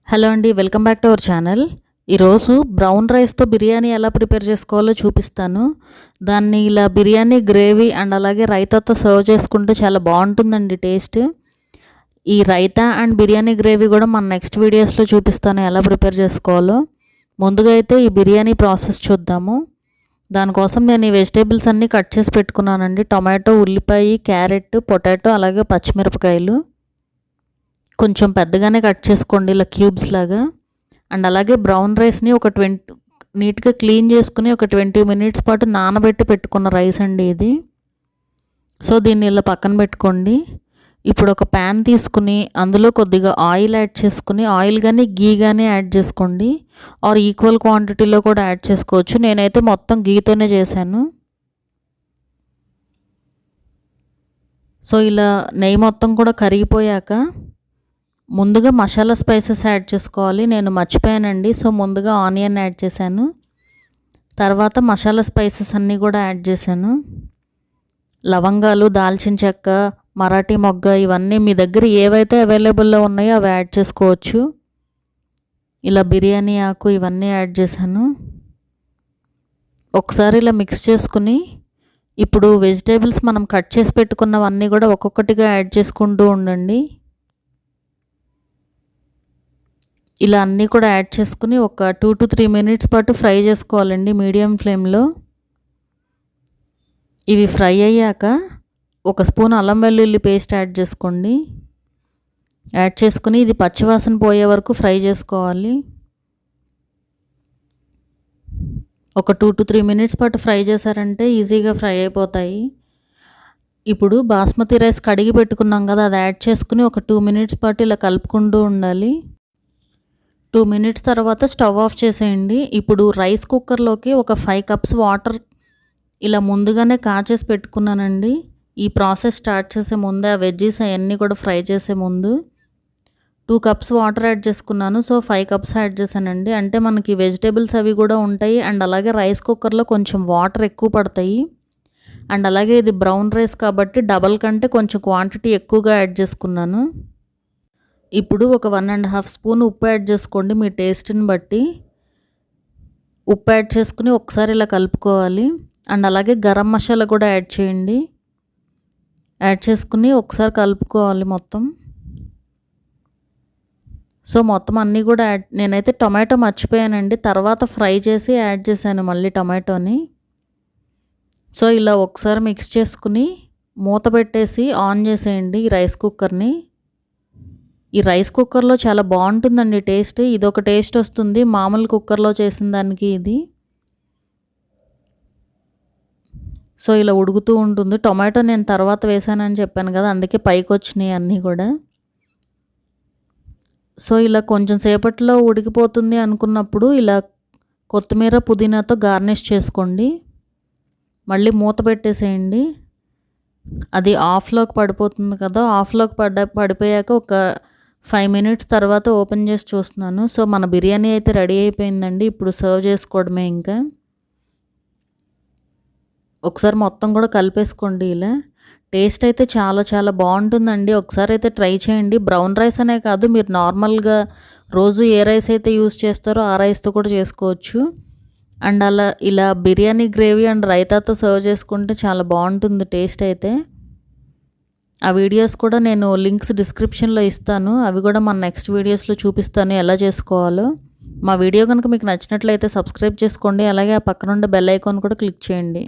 Hello అండి, welcome back to our channel. ఈరోజు brown రైస్తో బిర్యానీ ఎలా ప్రిపేర్ చేసుకోవాలో చూపిస్తాను. దాన్ని ఇలా బిర్యానీ గ్రేవీ అండ్ అలాగే రైతాతో సర్వ్ చేసుకుంటే చాలా బాగుంటుందండి టేస్ట్. ఈ రైతా అండ్ బిర్యానీ గ్రేవీ కూడా మన నెక్స్ట్ వీడియోస్లో చూపిస్తాను ఎలా ప్రిపేర్ చేసుకోవాలో. ముందుగా అయితే ఈ బిర్యానీ ప్రాసెస్ చూద్దాము. దానికోసం నేను ఈ వెజిటేబుల్స్ అన్నీ కట్ చేసి పెట్టుకున్నానండి. టొమాటో, ఉల్లిపాయ, క్యారెట్, పొటాటో అలాగే పచ్చిమిరపకాయలు కొంచెం పెద్దగానే కట్ చేసుకోండి ఇలా క్యూబ్స్ లాగా. అండ్ అలాగే బ్రౌన్ రైస్ని నీట్గా క్లీన్ చేసుకుని ఒక 20 మినిట్స్ పాటు నానబెట్టి పెట్టుకున్న రైస్ అండి ఇది. సో దీన్ని ఇలా పక్కన పెట్టుకోండి. ఇప్పుడు ఒక ప్యాన్ తీసుకుని అందులో కొద్దిగా ఆయిల్ యాడ్ చేసుకుని, ఆయిల్ కానీ గీ కానీ యాడ్ చేసుకోండి, ఆర్ ఈక్వల్ క్వాంటిటీలో కూడా యాడ్ చేసుకోవచ్చు. నేనైతే మొత్తం గీతోనే చేశాను. సో ఇలా నెయ్యి మొత్తం కూడా కరిగిపోయాక ముందుగా మసాలా స్పైసెస్ యాడ్ చేసుకోవాలి. నేను మర్చిపోయానండి. సో ముందుగా ఆనియన్ యాడ్ చేశాను, తర్వాత మసాలా స్పైసెస్ అన్నీ కూడా యాడ్ చేశాను. లవంగాలు, దాల్చిన చెక్క, మరాఠీ మొగ్గ ఇవన్నీ మీ దగ్గర ఏవైతే అవైలబుల్లో ఉన్నాయో అవి యాడ్ చేసుకోవచ్చు. ఇలా బిర్యానీ ఆకు ఇవన్నీ యాడ్ చేశాను. ఒకసారి ఇలా మిక్స్ చేసుకుని ఇప్పుడు వెజిటేబుల్స్ మనం కట్ చేసి పెట్టుకున్నవన్నీ కూడా ఒక్కొక్కటిగా యాడ్ చేసుకుంటూ ఉండండి. ఇలా అన్నీ కూడా యాడ్ చేసుకుని ఒక 2 to 3 మినిట్స్ పాటు ఫ్రై చేసుకోవాలండి మీడియం ఫ్లేమ్లో. ఇవి ఫ్రై అయ్యాక ఒక స్పూన్ అల్లం వెల్లుల్లి పేస్ట్ యాడ్ చేసుకోండి. యాడ్ చేసుకుని ఇది పచ్చివాసన పోయే వరకు ఫ్రై చేసుకోవాలి. ఒక 2 to 3 మినిట్స్ పాటు ఫ్రై చేశారంటే ఈజీగా ఫ్రై అయిపోతాయి. ఇప్పుడు బాస్మతి రైస్ కడిగి పెట్టుకున్నాం కదా, అది యాడ్ చేసుకుని ఒక 2 మినిట్స్ పాటు ఇలా కలుపుకుంటూ ఉండాలి. 2 మినిట్స్ తర్వాత స్టవ్ ఆఫ్ చేసేయండి. ఇప్పుడు రైస్ కుక్కర్లోకి ఒక 5 cups వాటర్ ఇలా ముందుగానే కాచేసి పెట్టుకున్నానండి. ఈ ప్రాసెస్ స్టార్ట్ చేసే ముందే ఆ వెజ్జీస్ అవన్నీ కూడా ఫ్రై చేసే ముందు 2 cups వాటర్ యాడ్ చేసుకున్నాను. సో 5 cups యాడ్ చేశానండి. అంటే మనకి వెజిటేబుల్స్ అవి కూడా ఉంటాయి అండ్ అలాగే రైస్ కుక్కర్లో కొంచెం వాటర్ ఎక్కువ పడతాయి. అండ్ అలాగే ఇది బ్రౌన్ రైస్ కాబట్టి డబల్ కంటే కొంచెం క్వాంటిటీ ఎక్కువగా యాడ్ చేసుకున్నాను. ఇప్పుడు ఒక 1.5 స్పూన్ ఉప్పు యాడ్ చేసుకోండి మీ టేస్ట్ని బట్టి. ఉప్పు యాడ్ చేసుకుని ఒకసారి ఇలా కలుపుకోవాలి. అండ్ అలాగే గరం మసాలా కూడా యాడ్ చేయండి. యాడ్ చేసుకుని ఒకసారి కలుపుకోవాలి మొత్తం. సో మొత్తం అన్నీ కూడా నేనైతే టొమాటో మర్చిపోయానండి, తర్వాత ఫ్రై చేసి యాడ్ చేశాను మళ్ళీ టొమాటోని. సో ఇలా ఒకసారి మిక్స్ చేసుకుని మూత పెట్టేసి ఆన్ చేసేయండి ఈ రైస్ కుక్కర్ని. ఈ రైస్ కుక్కర్లో చాలా బాగుంటుందండి టేస్ట్. ఇదొక టేస్ట్ వస్తుంది మామూలు కుక్కర్లో చేసిన దానికి ఇది. సో ఇలా ఉడుకుతూ ఉంటుంది. టొమాటో నేను తర్వాత వేసానని చెప్పాను కదా, అందుకే పైకి వచ్చినాయి అన్నీ కూడా. సో ఇలా కొంచెం సేపట్లో ఉడికిపోతుంది అనుకున్నప్పుడు ఇలా కొత్తిమీర, పుదీనాతో గార్నిష్ చేసుకోండి. మళ్ళీ మూత పెట్టేసేయండి. అది ఆఫ్లోకి పడిపోతుంది కదా, ఆఫ్లోకి పడిపోయాక ఒక 5 మినిట్స్ తర్వాత ఓపెన్ చేసి చూస్తున్నాను. సో మన బిర్యానీ అయితే రెడీ అయిపోయిందండి. ఇప్పుడు సర్వ్ చేసుకోవడమే. ఇంకా ఒకసారి మొత్తం కూడా కలిపేసుకోండి. ఇలా టేస్ట్ అయితే చాలా చాలా బాగుంటుందండి. ఒకసారి అయితే ట్రై చేయండి. బ్రౌన్ రైస్ అనే కాదు, మీరు నార్మల్గా రోజు ఏ రైస్ అయితే యూస్ చేస్తారో ఆ రైస్తో కూడా చేసుకోవచ్చు. అండ్ అలా ఇలా బిర్యానీ గ్రేవీ అండ్ రైతాతో సర్వ్ చేసుకుంటే చాలా బాగుంటుంది టేస్ట్ అయితే. ఆ వీడియోస్ కూడా నేను లింక్స్ డిస్క్రిప్షన్లో ఇస్తాను. అవి కూడా మన నెక్స్ట్ వీడియోస్లో చూపిస్తాను ఎలా చేసుకోవాలో. మా వీడియో కనుక మీకు నచ్చినట్లయితే సబ్స్క్రైబ్ చేసుకోండి. అలాగే ఆ పక్కనుండే బెల్ ఐకాన్ కూడా క్లిక్ చేయండి.